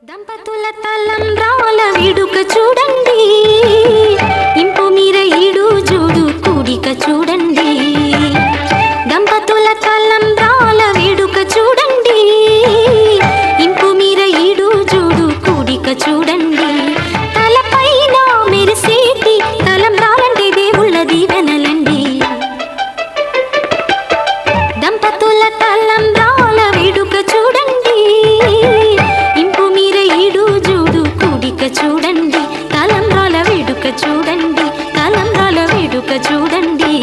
దంపతుల తలంబ్రాల వేడుక చూడండి, ఇంపు మీర ఈడు జోడు కూడిక చూడండి. దంపతుల తలంబ్రాల వేడుక చూడండి, ఇంపు మీర ఈడు జోడు కూడిక చూడండి. తలపైన మెరిసేటి తలంబ్రాలంటే దేవుళ్ళ దీవెనలండి. దంపతుల తలంబ్రాల వేడుక చూడండి, చూడండి తలంబ్రాల వేడుక చూడండి, తలంబ్రాల వేడుక చూడండి.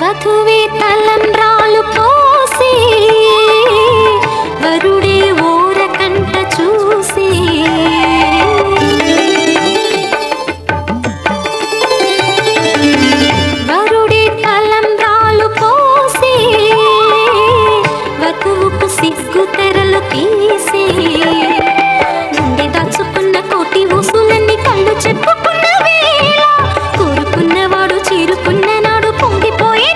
వధువే తలంబ్రాలు పోసి వరుడే ఓరకంట చూసి, వరుడే తలంబ్రాలు పోసి వధువుకు సిగ్గు తెరలు తీసి, గుండె దాచుకున్న కోటి ఊసులన్నీ కళ్ళు చెప్పుకున్న వేళ, కోరుకున్నవాడు చేరుకున్న నాడు పొంగిపోయి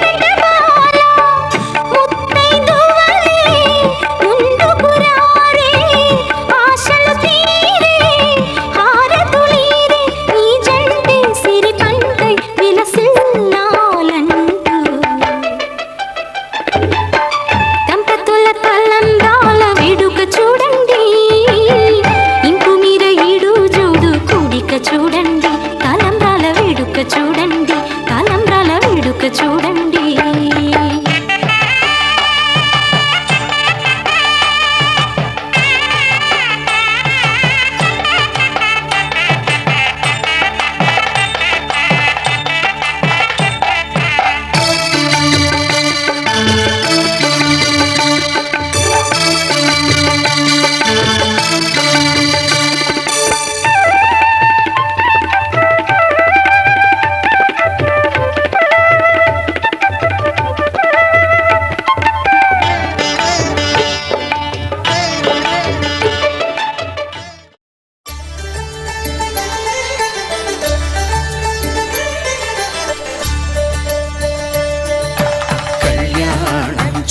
చూడండి తలంబ్రాల వేడుక చూడండి, తలంబ్రాల వేడుక చూడండి.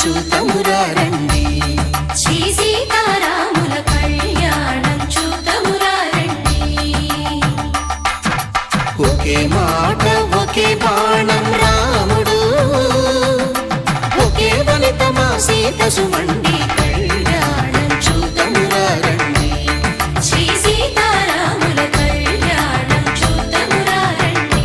చూతమురారండి, శ్రీ సీతారాముల కళ్యాణం చూతమురారండి. ఒకే మాట ఒకే బాణం రాముడు, ఒకే వనిత మా సీత సుమండి కళ్యాణం చూతమురారండి, శ్రీ సీతారాముల కళ్యాణం చూతమురారండి.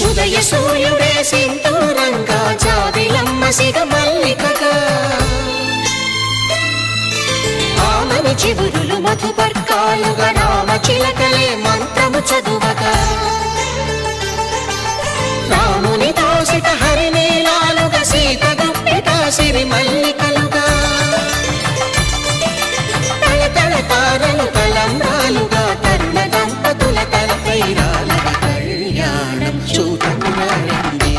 ఉదయ సూర్యుడే సింధూరంగా, జాబిలమ్మ సిగ మల్లికగా, ఆమని చివురులు మధుపర్కాలుగా, రామ చిలకలే మంత్రము చదువగా, రాముని దోసిట హరినీలాలుగా, సీత గుప్పిట సిరి మల్లికలుగా, తళతళ తారలు తలంబ్రాలుగా, తరుణ దంపతుల తలపైరాలుగా కళ్యాణం చూతమురారండి,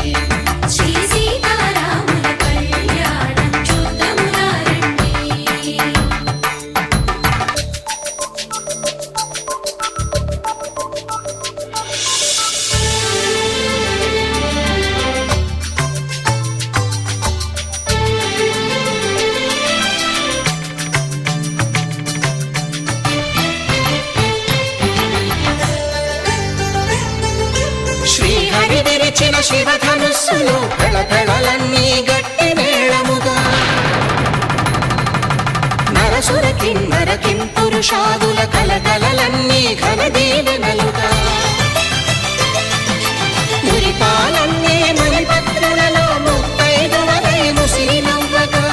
శ్రీ సీతారాముల కళ్యాణం చూతమురారండి. మెరిసిన శివధనుస్సులో కళకళలన్నీ గట్టి మేళముగా నరసుర కిన్నర కింపురుషాదుల కలకలలన్నీ ఘన దీవెనలుగా మురిపాలన్నీ మణిపత్రులలో ముత్తైదువలై ముసిరి నవ్వగా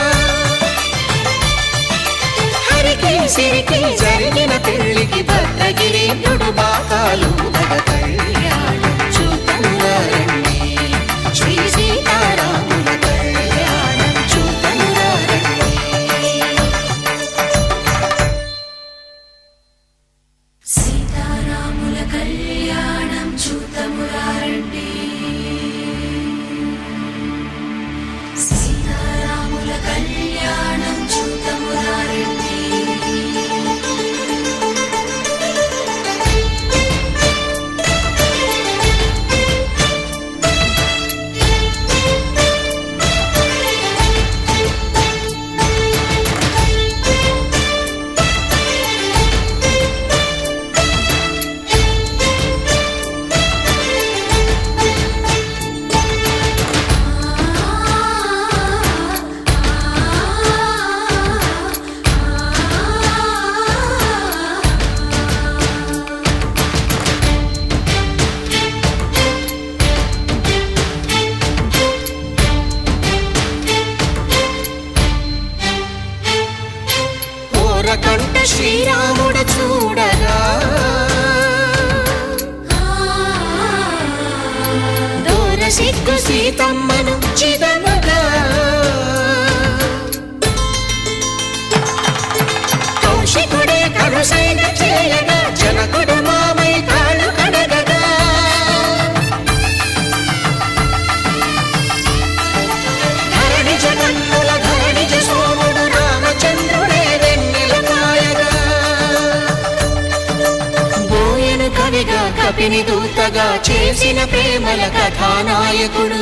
హరికి సిరికి జరిగిన పెళ్లికి భద్రగిరీంద్రుడు బాకాలు కళ్యాణం చూతమురా రండి శ్రీ సీతారాముల కళ్యాణం చూతమురా రండి సీతారాముల కళ్యాణం చూతమురా రండి సీతారాముల కళ్యాణం చూతమురా రండి కంట శ్రీరాముడు చూడగా దూర సిగ్గు సీతమ్మను చిదమగా కౌశికుడే కరుసైన చేయగా జనకుడు మామై కాళ్ళు కడగగా ధరణి జగన్నుల ధరణిజ సోముడు రామచంద్రుడే కవిగా కపిని దూతగా చేసిన ప్రేమల కథానాయకుడు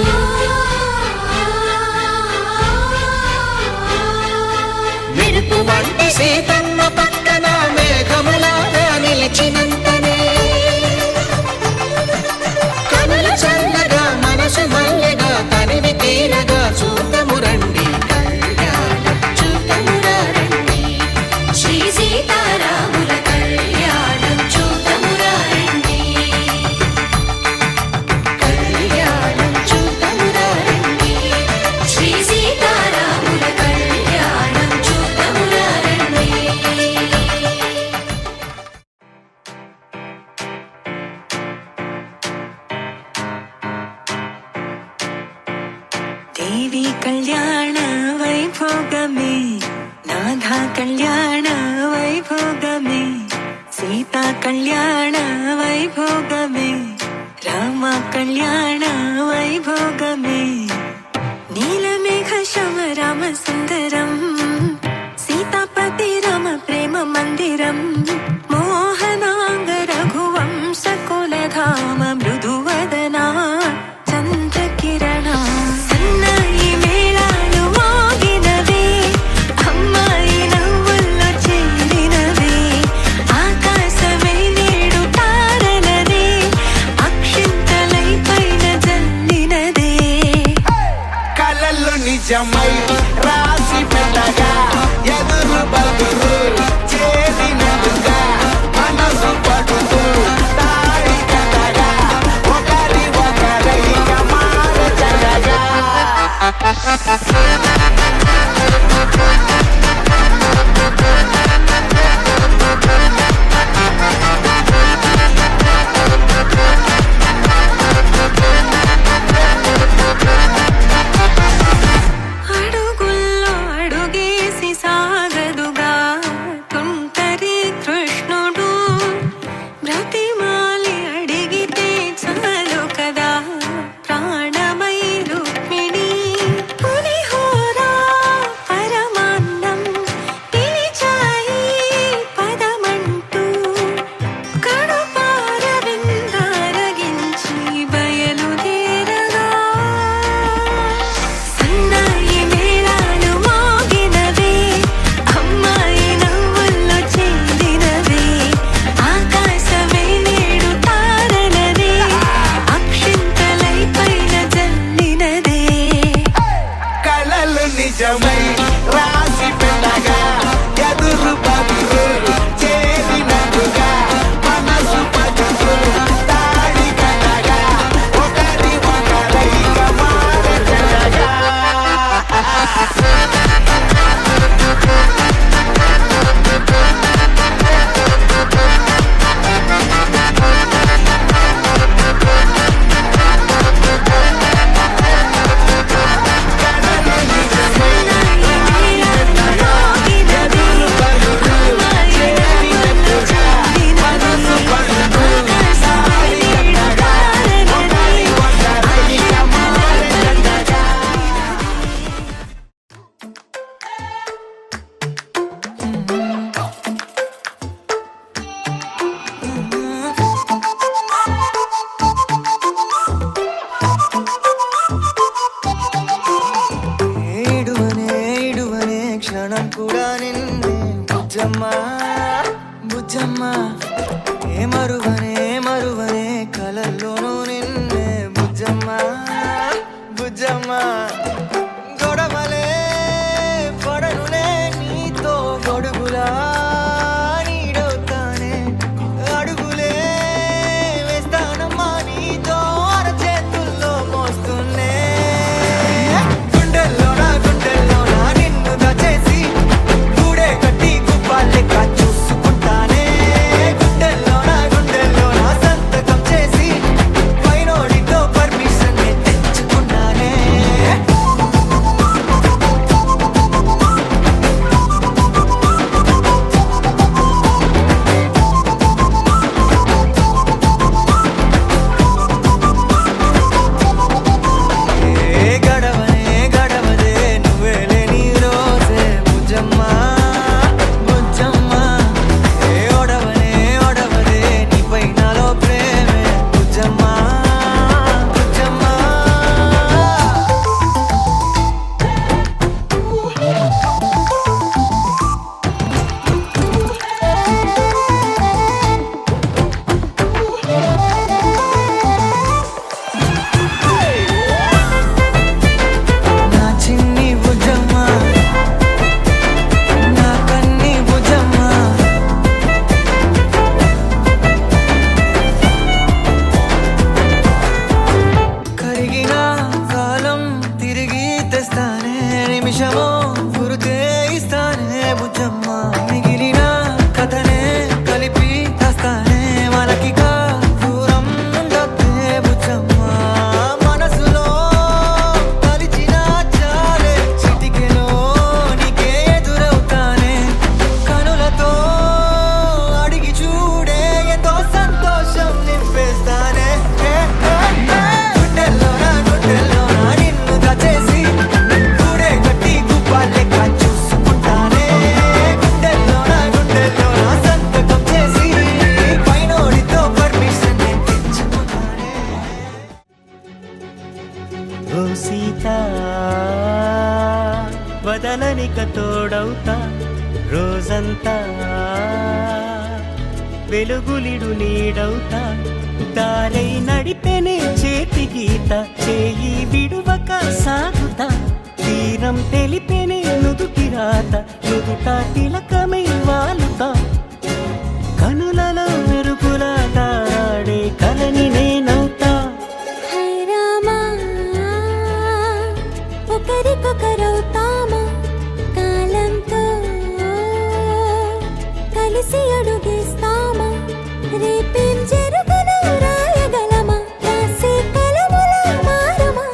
మెరుపు వంటి సీతమ్మ పక్కన మేఘములాగా నిలిచినంతనే కనులు చల్లగా మనసు మల్లెగా తనివి తీరగా చూతము రండి కళ్యాణం చూతమురా రండి శ్రీ సీతారాముల కళ్యాణం చూతమురా రండి కళ్యాణం చూతమురా రండి శ్రీ సీతారాముల కళ్యాణం చూతమురా రండి దేవి కళ్యాణ వైభోగమే నాథ కళ్యాణ వైభోగమే సీతా కళ్యాణ వైభోగమే రామ కళ్యాణ వైభోగమే నీలమేఘ శమ రామ సుందరం సీతాపతి రామ ప్రేమ మందిరం మోహనాంగ రఘువంశ కులధామ మృదువదనా చంద్రకిరణ సన్నాయి మేళాలు మోగినవే అమ్మాయి నవ్వుల్లో చేరినవే ఆకాశమే నేడు తారలనే అక్షింతలై పైన జల్లినదే కలలు నిజమై రాసి పెట్టగా ఎదురు బదురు చేరిన బుజ్జమ్మ ఏ మరువనే మరువనే కలల్లోనూ నిన్నే బుజ్జమ్మ బుజ్జమ్మ గొడవలే పడనులే నీతో గొడుగులా నీడవుతానే అడుగులే వేస్తానమ్మా నీతో అరచేతుల్లో మోస్తున్నే గుండెల్లోనా నిన్ను దచేసి గూడే కట్టి గుప్పాలెక్క చూసుకుంటానే గుండెల్లోనా సంతకం చేసి పైనోడితో పర్మిషన్ తెచ్చుకున్నానే గడవదే నువ్వే లేని రోజే బుజ్జమ్మ బుజ్జమ్మ ఒడవదే నీపై నాలో ప్రేమే బుజ్జమ్మ బుజ్జమ్మ నా చిన్ని బుజ్జమ్మ నా కన్ని బుజ్జమ్మ కరిగిన కాలం తిరిగి తెస్తానే నిమిషమో గురుతే ఇస్తానే బుజ్జమ్మ మిగిలిన కథనే కలిపి తెస్తానే మనకిగా దూరం ఉండొద్దే బుజ్జమ్మ మనసులో కలిచిన చాలే చిటికెలో నీకే ఎదురవుతానే కనులతో అడిగి చూడే ఎంతో సంతోషం నింపేస్తానే గుండెల్లోనా నిన్ను దచేసి గూడే కట్టి గుప్పాలెక్క చూసుకుంటానే గుండెల్లోనా సంతకం చేసి పైనోడితో పర్మిషన్ తెచ్చుకున్నానే ఓ సీత వదలనిక తోడవుతా రోజంతా వెలుగులిడు నీడవుతా దారై నడిపెనే చేతి గీత చేయి విడువక సాగుతా తీరం తెలిపెనే నుదుటి రాత నుదుట తిలకమై వాలుతా కనులలో మెరుపులా తారాడే కలని నేనవుతా హై రామా ఒకరికొకరవుతామా కాలంతో కలిసి అడుగేస్తామా రేపేం జరుగునో రాయగలమా రాసే కలముల మారమా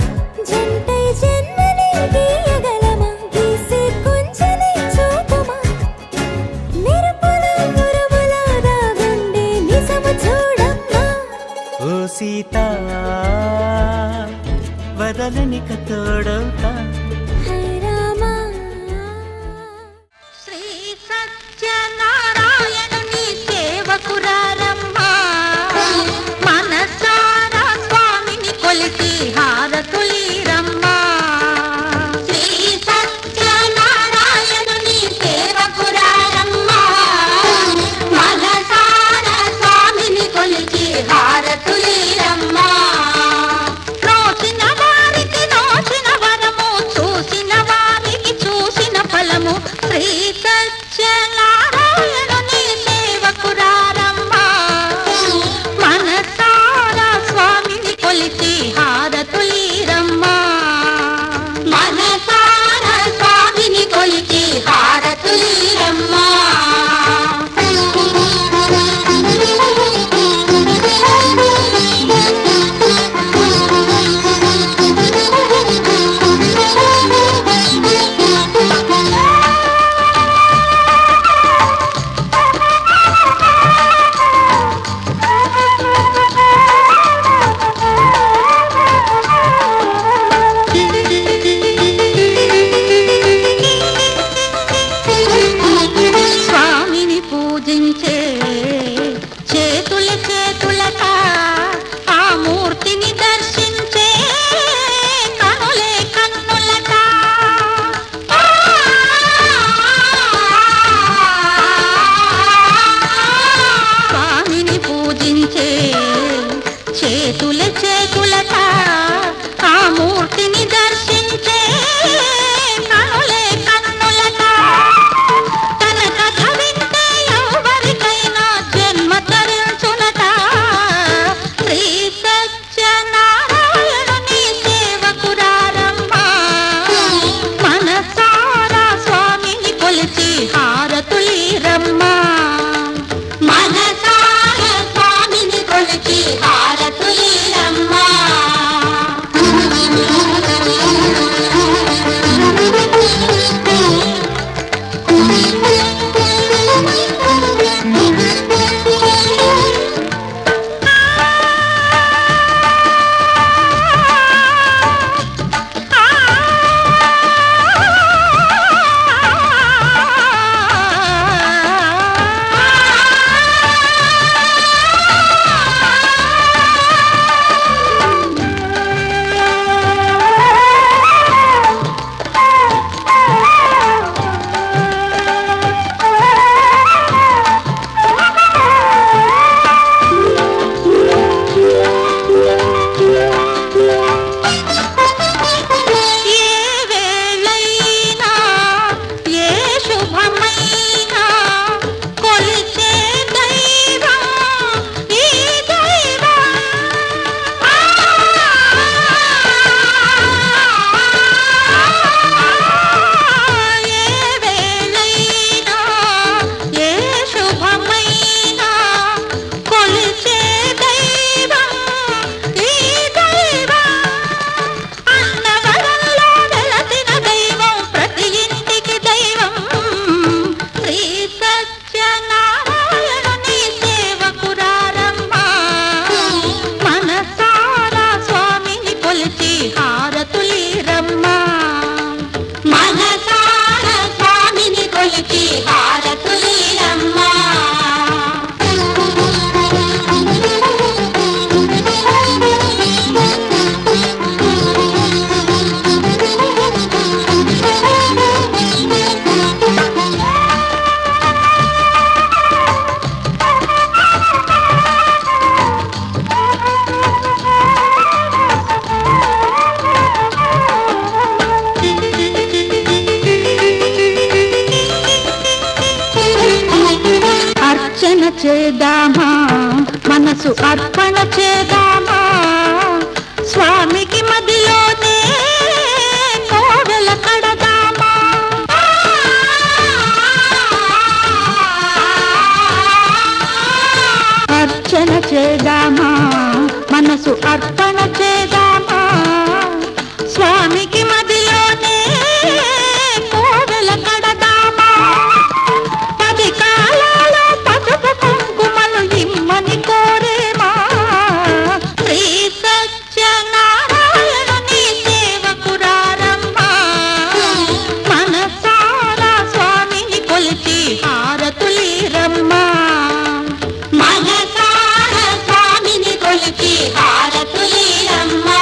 జంటై జన్మని గీయగలమా గీసే కొంచెని చూపమా మెరుపుల మురుముల దాగుండే నిజము చూడమ్మా ఓ సీత వదలనిక తోడవుతా హై రామా శ్రీ సత్యనారాయణుని సేవకురారమ్మా మనసారా స్వామిని కొలిసి హారతులీరమ్మా శ్రీ సత్యనారాయణుని సేవకురారమ్మా మనసారా స్వామిని కొలిసి హారతులీరమ్మా నోచిన వారికి నోచిన వరము చూసిన వారికి చూసిన ఫలము శ్రీ సత్యనారాయణుని సేవకురారమ్మా మనసారా స్వామిని కొలిసి హారతులీరమ్మా మనసారా స్వామిని కొలిసి హారతులీరమ్మా స్వామిని పూజించే చేతుల చేతులక ఆ మూర్తిని దర్శించే కనులే కన్నులక చేద్దామా మనసు అర్పణ చేద్దామా స్వామికి మదిలోనే కోవెల కడదామా అర్చన చేద్దామా మనసు అర్పణ చేద్దామా స్వామికి మదిలోనే కోవెల కడదామా పది కాలాల పసుపు కుంకుమలు ఇమ్మని కోరేమా శ్రీ సత్యనారాయణుని సేవకురారమ్మా మనసారా స్వామిని కొలిచి హారతులీరమ్మా మనసారా స్వామిని కొలిచి హారతులీరమ్మా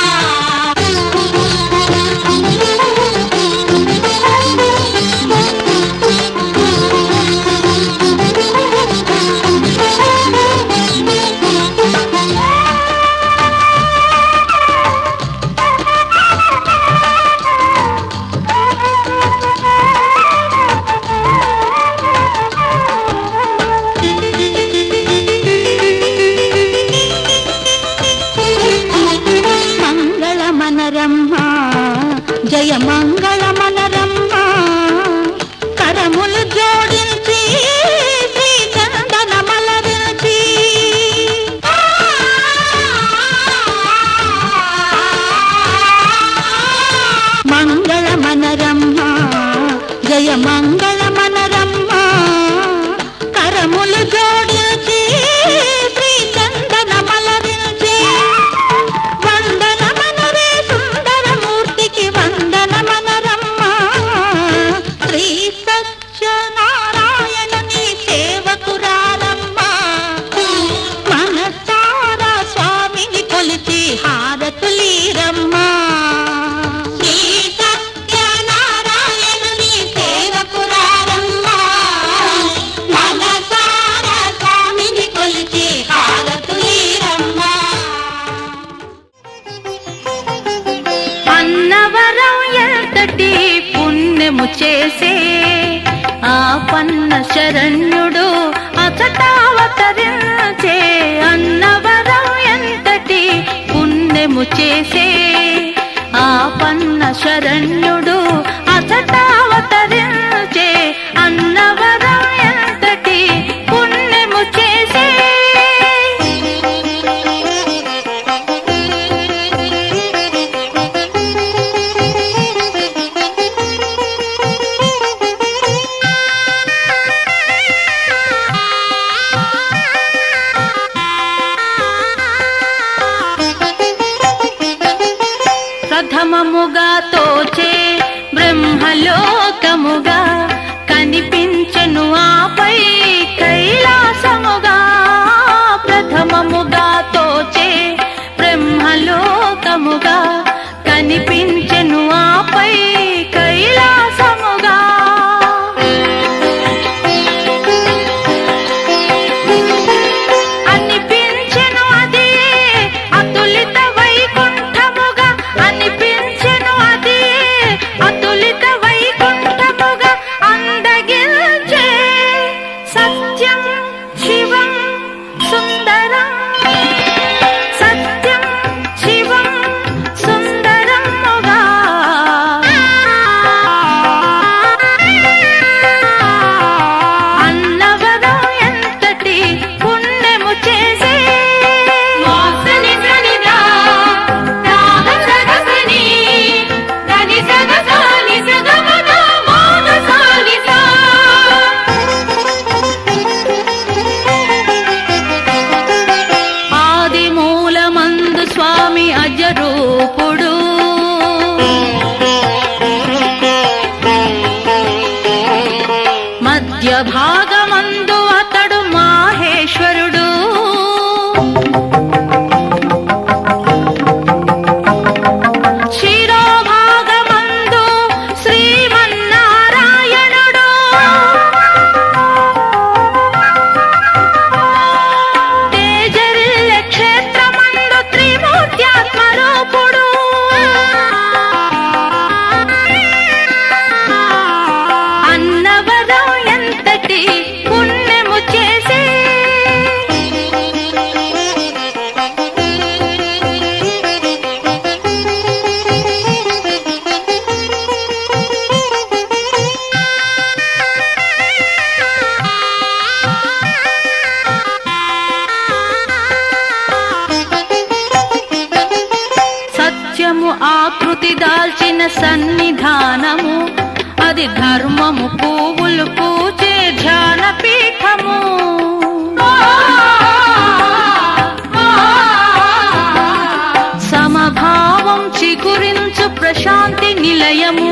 మంగళమనరమ్మా జయ మంగళమనరమ్మా కరములు జోడించి శ్రీ చందనమలరించి మంగళమనరమ్మా జయ మంగళమనరమ్మా కరములు జోడించి శ్రీ చందనమలరించి వందనమనరే సుందరమూర్తికి వందనమనరమ్మా శ్రీ సత్యనారాయణుని సేవకురారమ్మా మనసారా స్వామిని కొలిచి హారతులీరమ్మా శ్రీ సత్యనారాయణుని సేవకురారమ్మా మనసారా స్వామిని కొలిచి హారతులీరమ్మా అన్నవరం ఎంతటి పుణ్యము చేసే ఆ పన్న శరణ్యుడు అచటావతరించే అన్నవరం ఎంతటి పుణ్యము చేసే ఆ పన్న శరణ్యుడు అచటావతరించే అన్నవరం ఎంతటి పుణ్యము చేసే ప్రథమముగా తోచే బ్రహ్మలోకముగా కనిపించెను ఆపై కైలాసముగా ప్రథమముగా తోచే బ్రహ్మలోకముగా కనిపించెను ఆపై కైలాసముగా అనిపించెను అది అతులిత వైకుంఠముగా అనిపించెను అది సన్నిధానము అది ధర్మము పువ్వులు పూచే ధ్యాన పీఠము సమభావం చిగురించు ప్రశాంతి నిలయము